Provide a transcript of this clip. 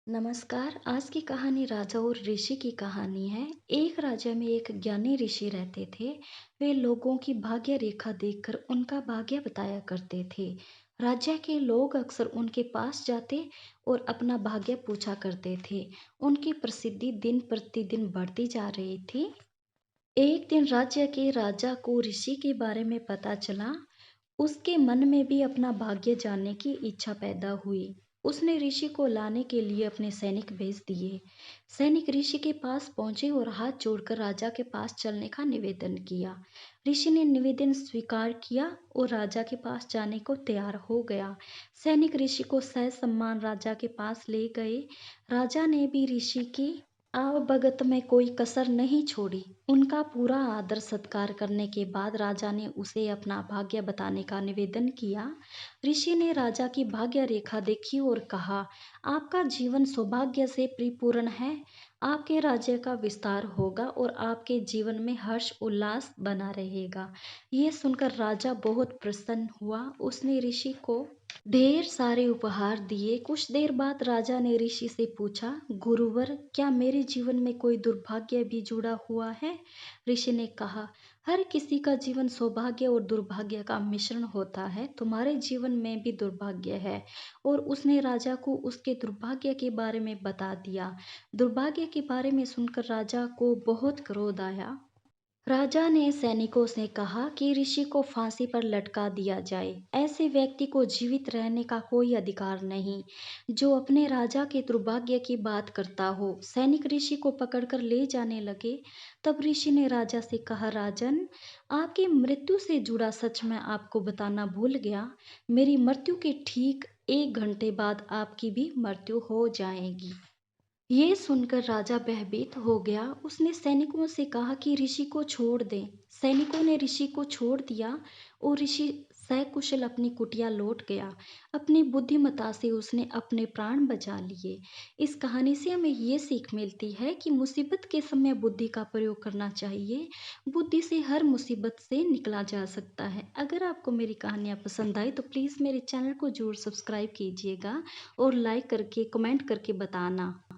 नमस्कार। आज की कहानी राजा और ऋषि की कहानी है। एक राज्य में एक ज्ञानी ऋषि रहते थे। वे लोगों की भाग्य रेखा देखकर उनका भाग्य बताया करते थे। राज्य के लोग अक्सर उनके पास जाते और अपना भाग्य पूछा करते थे। उनकी प्रसिद्धि दिन प्रतिदिन बढ़ती जा रही थी। एक दिन राज्य के राजा को ऋषि के बारे में पता चला। उसके मन में भी अपना भाग्य जानने की इच्छा पैदा हुई। उसने ऋषि को लाने के लिए अपने सैनिक भेज दिए। सैनिक ऋषि के पास पहुंचे और हाथ जोड़कर राजा के पास चलने का निवेदन किया। ऋषि ने निवेदन स्वीकार किया और राजा के पास जाने को तैयार हो गया। सैनिक ऋषि को ससम्मान राजा के पास ले गए। राजा ने भी ऋषि की आवभगत में कोई कसर नहीं छोड़ी। उनका पूरा आदर सत्कार करने के बाद राजा ने उसे अपना भाग्य बताने का निवेदन किया। ऋषि ने राजा की भाग्य रेखा देखी और कहा, आपका जीवन सौभाग्य से परिपूर्ण है। आपके राज्य का विस्तार होगा और आपके जीवन में हर्ष उल्लास बना रहेगा। ये सुनकर राजा बहुत प्रसन्न हुआ। उसने ऋषि को ढेर सारे उपहार दिए। कुछ देर बाद राजा ने ऋषि से पूछा, गुरुवर, क्या मेरे जीवन में कोई दुर्भाग्य भी जुड़ा हुआ है? ऋषि ने कहा, हर किसी का जीवन सौभाग्य और दुर्भाग्य का मिश्रण होता है। तुम्हारे जीवन में भी दुर्भाग्य है। और उसने राजा को उसके दुर्भाग्य के बारे में बता दिया। दुर्भाग्य के बारे में सुनकर राजा को बहुत क्रोध आया। राजा ने सैनिकों से कहा कि ऋषि को फांसी पर लटका दिया जाए। ऐसे व्यक्ति को जीवित रहने का कोई अधिकार नहीं जो अपने राजा के दुर्भाग्य की बात करता हो। सैनिक ऋषि को पकड़कर ले जाने लगे। तब ऋषि ने राजा से कहा, राजन, आपकी मृत्यु से जुड़ा सच मैं आपको बताना भूल गया। मेरी मृत्यु के ठीक 1 घंटे बाद आपकी भी मृत्यु हो जाएगी। ये सुनकर राजा भयभीत हो गया। उसने सैनिकों से कहा कि ऋषि को छोड़ दें। सैनिकों ने ऋषि को छोड़ दिया और ऋषि सकुशल अपनी कुटिया लौट गया। अपनी बुद्धिमत्ता से उसने अपने प्राण बचा लिए। इस कहानी से हमें ये सीख मिलती है कि मुसीबत के समय बुद्धि का प्रयोग करना चाहिए। बुद्धि से हर मुसीबत से निकला जा सकता है। अगर आपको मेरी कहानियाँ पसंद आई तो प्लीज़ मेरे चैनल को जरूर सब्सक्राइब कीजिएगा और लाइक करके कमेंट करके बताना।